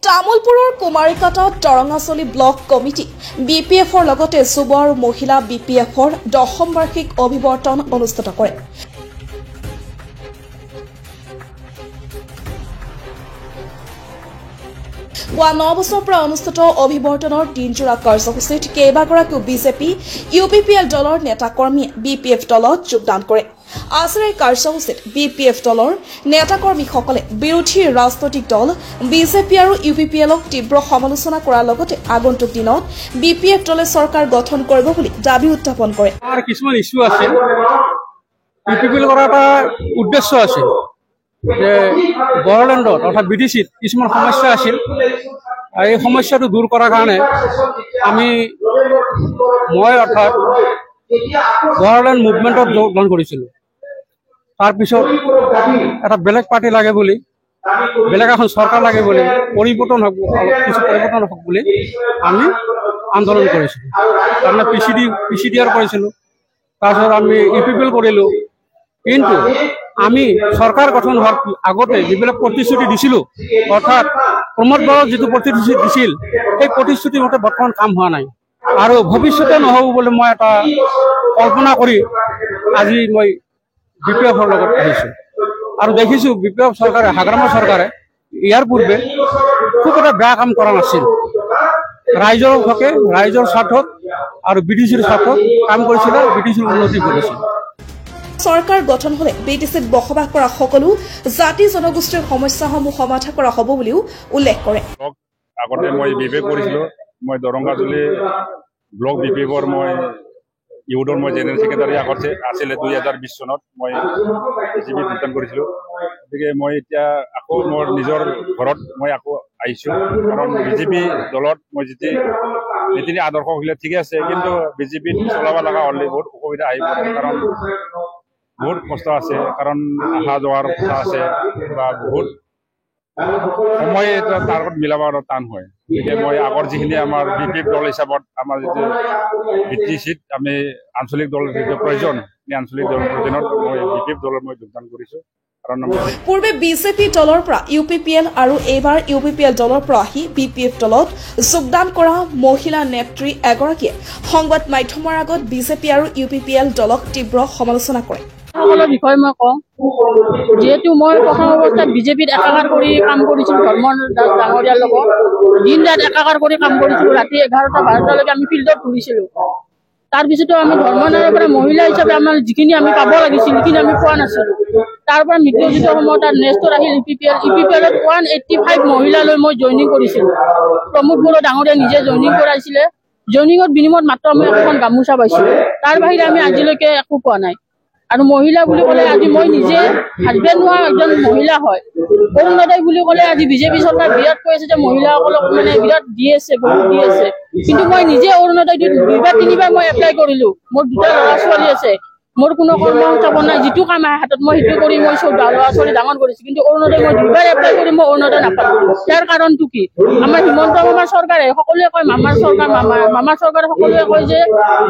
তামুলপুৰৰ কুমাৰিকাটা তৰঙাচলী block committee বিপিএফৰ লগতে যুৱ আৰু মহিলা বিপিএফৰ 10ম বাৰ্ষিক অভিৱৰ্তন অনুষ্ঠিত কৰে। যোৱা 9 বছৰৰ পৰা অনুষ্ঠিত অভিৱৰ্তনৰ দিনজোৰা কাৰ্যসূচীত কেইবাগৰাকীও বিজেপি ইউপিপিএল দলৰ নেতাকৰ্মীয়ে বিপিএফ দলত যোগদান কৰে। আজিৰ এই কাৰ্যসূচীত বিপিএফ দলৰ নেতাকৰ্মীসকলে বিৰোধী ৰাজনৈতিক দল বিজেপি আৰু ইউপিপিএলক তীব্ৰ সমালোচনা কৰাৰ লগতে আগন্তুক দিনত বিপিএফ দলে চৰকাৰ গঠন কৰিব বুলি দাবী উত্থাপন কৰে। কিছুমান ইস্যু আছে, ইউপিপিএল কৰাৰ এটা উদ্দেশ্য আছে যে বড়োলেণ্ডত অৰ্থাৎ বিটিচিত কিছুমান সমস্যা আছিল। এই সমস্যাটো দূৰ কৰাৰ কাৰণে মই অৰ্থাৎ বড়োলেণ্ড মুভমেণ্টত যোগদান কৰিছিলোঁ। তাৰপিছত এটা বেলেগ পাৰ্টি লাগে বুলি, বেলেগ এখন চৰকাৰ লাগে বুলি, পৰিৱৰ্তন হওক বুলি আমি আন্দোলন কৰিছিলোঁ। তাৰমানে পিচিডিআৰ কৰিছিলোঁ, তাৰপিছত আমি ইউপিপিএল কৰিলোঁ। কিন্তু আমি চৰকাৰ গঠন হোৱাৰ আগতে যিবিলাক প্ৰতিশ্ৰুতি দিছিলোঁ, অৰ্থাৎ প্ৰমোদ বড়োক যিটো প্ৰতিশ্ৰুতি দিছিল, সেই প্ৰতিশ্ৰুতিৰ মতে বৰ্তমান কাম হোৱা নাই আৰু ভৱিষ্যতে নহ'ব বুলি মই এটা কল্পনা কৰি আজি মই বিপিএফৰ লগত আহিছোঁ আৰু দেখিছোঁ বিপিএফ চৰকাৰে, হাগ্ৰামা চৰকাৰে ইয়াৰ পূৰ্বে খুব এটা বেয়া কাম কৰা নাছিল। ৰাইজৰ হকে, ৰাইজৰ স্বাৰ্থত আৰু বিটিচিৰ স্বাৰ্থত কাম কৰিছিলে, বিটিচিৰ উন্নতি কৰিছিল। চৰকাৰ গঠন হলে বিটিচিত বসবাস কৰা সকলো জাতি জনগোষ্ঠীৰ সমস্যাসমূহ সমাধান কৰা হ'ব বুলিও উল্লেখ কৰে। আগতে মই বিপিএফ কৰিছিলোঁ, মই দৰংগাজুলি ব্লক বিপিএফৰ ইউডৰ জেনেৰেল ছেক্ৰেটাৰী আগতে আছিলে। 2020 চনত মই বিজেপিত যোগদান কৰিছিলোঁ। গতিকে মই এতিয়া আকৌ মোৰ নিজৰ ঘৰত মই আকৌ আহিছোঁ, কাৰণ বিজেপি দলত মই যেতিয়া নীতি আদৰ্শ হ'লে ঠিকে আছে, কিন্তু বিজেপিত চলাব লগা হ'লে বহুত অসুবিধা আহি পৰে, কাৰণ বহুত কষ্ট আছে, কাৰণ অহা যোৱাৰ কথা আছে বা বহুত সময় তাৰ লগত মিলাব টান হয়। গতিকে মই আগৰ যিখিনি আমাৰ বিপিএফ দল হিচাপত আমাৰ যিটো বিটিচিত আমি আঞ্চলিক দলৰ যিটো প্ৰয়োজন, সেই আঞ্চলিক দলৰ প্ৰয়োজনত মই বিপিএফ দলত মই যোগদান কৰিছোঁ। পূৰ্বে বিজেপি দলৰ পৰা ইউপিপিএল আৰু এইবাৰ ইউপিপিএল দলৰ পৰা আহি বিপিএফ দলত যোগদান কৰা মহিলা নেত্ৰী এগৰাকীয়ে সংবাদ মাধ্যমৰ আগত বিজেপি আৰু ইউপিপিএল দলক তীব্ৰ সমালোচনা কৰে। সকলৰ বিষয়ে মই কওঁ, যিহেতু মই প্ৰথম অৱস্থাত বিজেপিত একাকাৰ কৰি কাম কৰিছিলোঁ, ধৰ্মৰ দাস ডাঙৰীয়াৰ লগত দিন ৰাত একাকাৰ কৰি কাম কৰিছিলোঁ। ৰাতি 11টা 12টালৈকে আমি ফিল্ডত ঘূৰিছিলোঁ। তাৰপিছতো আমি ধৰ্মনায়ৰ পৰা মহিলা হিচাপে আমাৰ যিখিনি আমি পাব লাগিছিল সেইখিনি আমি পোৱা নাছিলোঁ। তাৰ পৰা মৃত্যুজিত সময়ত তাৰ নেক্সটত আহিল ইউপিপিএলত 185 মহিলালৈ মই জইনিং কৰিছিলোঁ। প্ৰমোদ বড়ো ডাঙৰীয়া নিজে জইনিং কৰাইছিলে। জইনিঙৰ বিনিময়ত মাত্ৰ আমি এখন গামোচা পাইছিলোঁ, তাৰ বাহিৰে আমি আজিলৈকে একো পোৱা নাই। আৰু মহিলা বুলি ক'লে আজি মই নিজে হাজবেণ্ড হোৱা এজন মহিলা হয়। অৰুণোদয় বুলি ক'লে আজি বিজেপি চৰকাৰ বিৰাট কৈ আছে যে মহিলাসকলক বিৰাট দি আছে, বহুত দি আছে, কিন্তু মই নিজে অৰুণোদয় 2বাৰ 3বাৰ মই এপ্লাই কৰিলোঁ। মোৰ 2টা ল'ৰা ছোৱালী আছে, মোৰ কোনো কৰ্ম সংস্থাপন নাই। যিটো কাম আহে হাতত মই সেইটো কৰি মই ল'ৰা ছোৱালী ডাঙৰ কৰিছোঁ, কিন্তু অৰুণোদয় মই 2বাৰ এপ্লাই কৰি মই অৰুণোদয় নাপালোঁ। ইয়াৰ কাৰণটো কি? আমাৰ হিমন্ত মামাৰ চৰকাৰে সকলোৱে কয় মামাৰ চৰকাৰে সকলোৱে কয় যে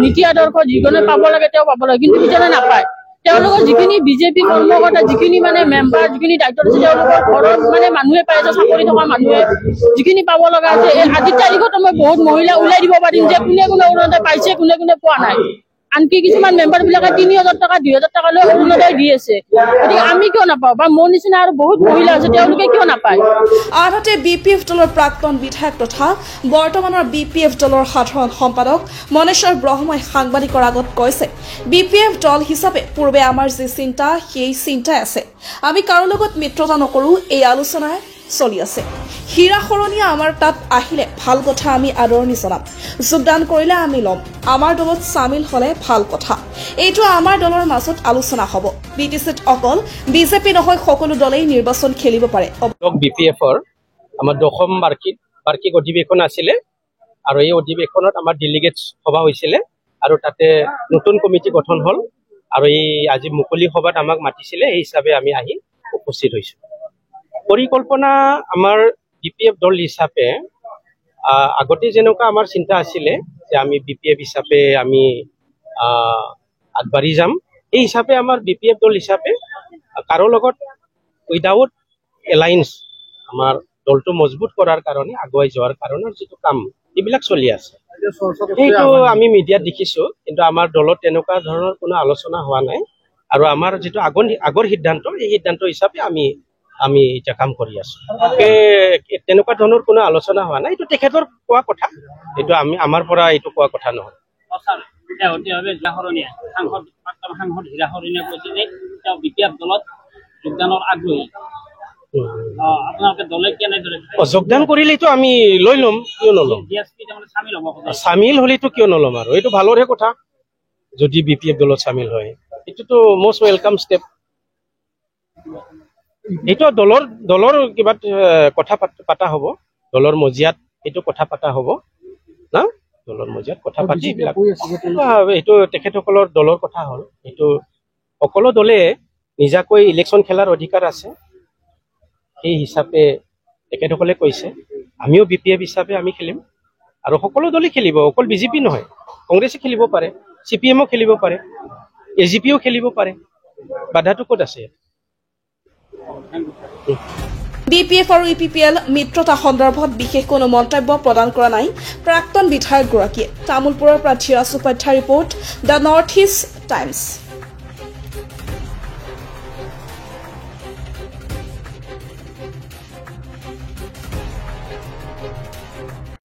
নীতি আদৰ্শ যিজনে পাব লাগে তেওঁ পাব লাগে, কিন্তু সিজনে নাপায়। তেওঁলোকৰ যিখিনি বিজেপি কৰ্মকৰ্তা, যিখিনি মেম্বাৰ, যিখিনি দায়িত্বত আছে, তেওঁলোকৰ ঘৰত মানুহে পাই আছে, চাকৰি থকা মানুহে যিখিনি পাব লগা আছে। আজিৰ তাৰিখতো মই বহুত মহিলা ওলাই দিব পাৰিম যে কোনে অৰুণোদয় পাইছে, কোনে পোৱা নাই। আনকি কিছুমান মেম্বাৰ বিলাকে 3000 টকা 2000 টকা লৈ অৰুণোদয় দি আছে। গতিকে আমি কিয় নাপাওঁ, বা মোৰ নিচিনা আৰু বহুত মহিলা আছে, তেওঁলোকে কিয় নাপায়? আনহাতে বিপিএফ দলৰ প্ৰাক্তন বিধায়ক তথা বৰ্তমানৰ বিপিএফ দলৰ সাধাৰণ সম্পাদক মনেশ্বৰ ব্ৰহ্মই সাংবাদিকৰ আগত কৈছে, বিপিএফ দল হিচাপে পূৰ্বে আমাৰ যি চিন্তা সেই চিন্তাই আছে। আমি কাৰো লগত মিত্ৰতা নকৰোঁ, এই আলোচনাই চলি আছে। হীৰা সৰণীয়া আমাৰ তাত আহিলে ভাল কথা, আমি আদৰণি জনাম। যোগদান কৰিলে আমি ল'ম, আমাৰ দলত চামিল হ'লে ভাল কথা। এইটো আমাৰ দলৰ মাজত আলোচনা হ'ব। বিটিচিত অকল বিজেপি নহয়, সকলো দলেই নিৰ্বাচন খেলিব পাৰে। বিপিএফৰ আমাৰ 10ম বাৰ্ষিক অধিৱেশন আছিলে আৰু এই অধিৱেশনত আমাৰ ডেলিগেটছ সভা হৈছিলে আৰু তাতে নতুন কমিটি গঠন হ'ল আৰু এই আজি মুকলি সভাত আমাক মাতিছিলে, এই হিচাপে আমি আহি উপস্থিত হৈছোঁ। পৰিকল্পনা আমাৰ বিপিএফ দল হিচাপে আগতে যেনেকুৱা আমাৰ চিন্তা আছিলে যে আমি বিপিএফ হিচাপে আমি আগবাঢ়ি যাম, এই হিচাপে আমাৰ বিপিএফ দল হিচাপে কাৰো লগত উইদাউট এলায়েন্স আমাৰ দলটো মজবুত কৰাৰ কাৰণে আগুৱাই যোৱাৰ কাৰণে যিটো কাম এইবিলাক চলি আছে সেইটো আমি মিডিয়াত দেখিছো কিন্তু আমাৰ দলত তেনেকুৱা ধৰণৰ কোনো আলোচনা হোৱা নাই আৰু আমাৰ যিটো আগৰ সিদ্ধান্ত এই সিদ্ধান্ত হিচাপে আমি এতিয়া কাম কৰি আছো তেনেকুৱা ধৰণৰ কোনো আলোচনা হোৱা নাই এইটো তেখেতৰ কোৱা কথা এইটো আমাৰ পৰা এইটো কোৱা কথা নহয় শেহতীয়াভাৱে জিলাসৰণীয়া প্ৰাক্তন সাংসদ হীৰা সৰণীয়ে কৈছে যে তেওঁ বিপিএফ দলত যোগদানৰ আগ্ৰহী আপোনালোকে দলে কেনেদৰে যোগদান কৰিলেতো আমি লৈ ল'ম কিয় নল'ম ডিএছপি তাৰমানে চামিল হ'ব চামিল হলেতো কিয় নল'ম আৰু এইটো ভালৰে কথা যদি বিপিএফ দলত চামিল হয় এইটোতো মষ্ট ৱেলকাম ষ্টেপ এইটো দলৰ কিবা কথা পতা হ'ব দলৰ মজিয়াত এইটো কথা পতা হ'ব না দলৰ মজিয়াত কথা পাতি এইটো তেখেতসকলৰ দলৰ কথা হ'ল এইটো সকলো দলে নিজাকৈ ইলেকশ্যন খেলাৰ অধিকাৰ আছে সেই হিচাপে তেখেতসকলে কৈছে আমিও বিপিএফ হিচাপে আমি খেলিম আৰু সকলো দলে খেলিব অকল বিজেপি নহয় কংগ্ৰেছে খেলিব পাৰে CPM খেলিব পাৰে AGPও খেলিব পাৰে বাধাটো ক'ত আছে BPF আৰু EPPL মিত্ৰতা সন্দৰ্ভত বিশেষ কোনো মন্তব্য প্ৰদান কৰা নাই প্ৰাক্তন বিধায়কগৰাকীয়ে তামুলপুৰৰ পৰা ধীৰাজ উপাধ্যায়ৰ report the North East times